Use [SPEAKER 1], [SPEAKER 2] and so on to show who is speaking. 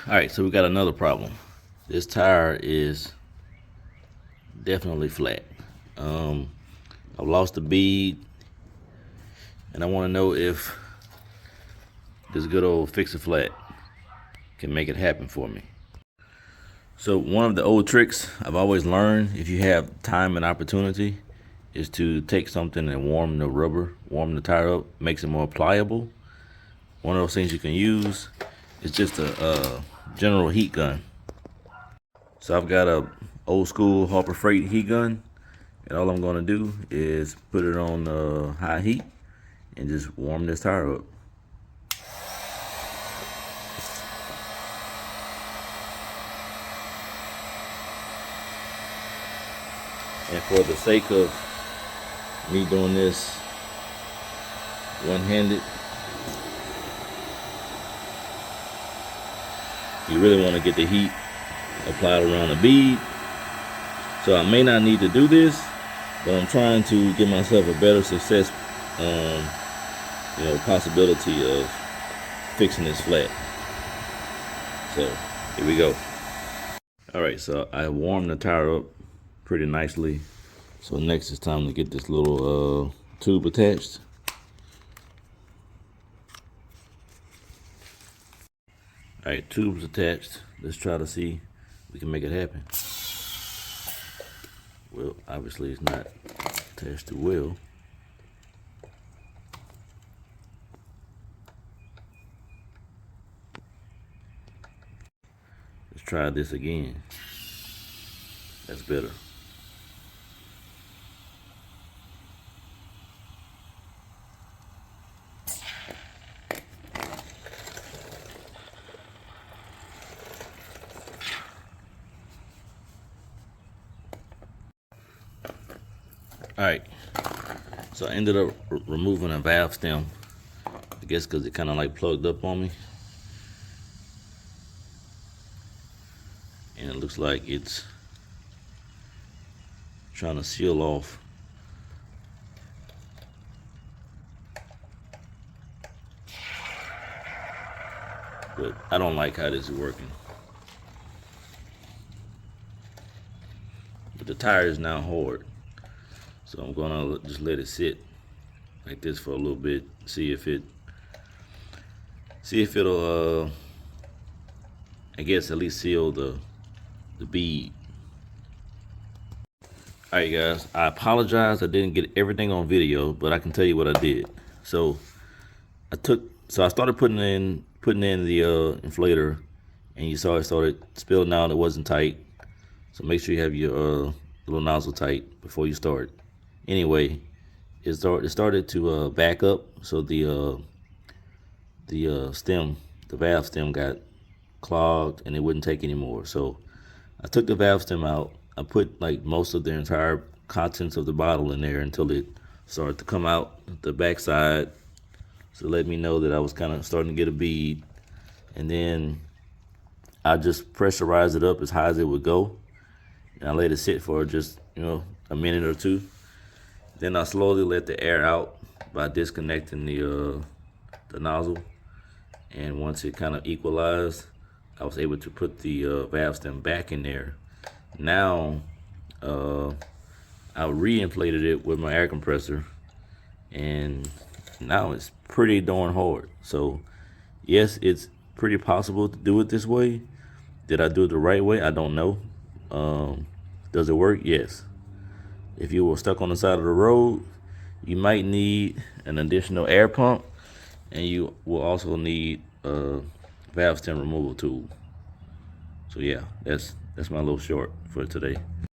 [SPEAKER 1] All right, so we got another problem. This tire is definitely flat. I've lost the bead, and I want to know if this good old Fix-A-Flat can make it happen for me. So one of the old tricks I've always learned, if you have time and opportunity, is to take something and warm the tire up, makes it more pliable. One of those things you can use is just a general heat gun. So I've got a old school Harbor Freight heat gun, and all I'm gonna do is put it on high heat and just warm this tire up. And for the sake of me doing this one-handed, you really want to get the heat applied around the bead. So I may not need to do this, but I'm trying to give myself a better success possibility of fixing this flat. So here we go. All right, so I warmed the tire up pretty nicely. So next it's time to get this little tube attached. All right, tube's attached. Let's try to see if we can make it happen. Well, obviously it's not attached too well. Let's try this again. That's better. All right, so I ended up removing a valve stem, I guess because it kind of like plugged up on me. And it looks like it's trying to seal off. But I don't like how this is working. But the tire is now hard. So I'm gonna just let it sit like this for a little bit, see if it'll I guess at least seal the bead. All right, guys, I apologize I didn't get everything on video, but I can tell you what I did. So I started putting in the inflator, and you saw it started spilling out. It wasn't tight, so make sure you have your little nozzle tight before you start. Anyway, it started to back up, so the valve stem got clogged and it wouldn't take anymore. So I took the valve stem out. I put like most of the entire contents of the bottle in there until it started to come out the backside. So let me know that I was kind of starting to get a bead. And then I just pressurized it up as high as it would go. And I let it sit for just, a minute or two. Then I slowly let the air out by disconnecting the nozzle. And once it kind of equalized, I was able to put the valve stem back in there. Now, I re-inflated it with my air compressor, and now it's pretty darn hard. So yes, it's pretty possible to do it this way. Did I do it the right way? I don't know. Does it work? Yes. If you were stuck on the side of the road, you might need an additional air pump, and you will also need a valve stem removal tool. So yeah, that's my little short for today.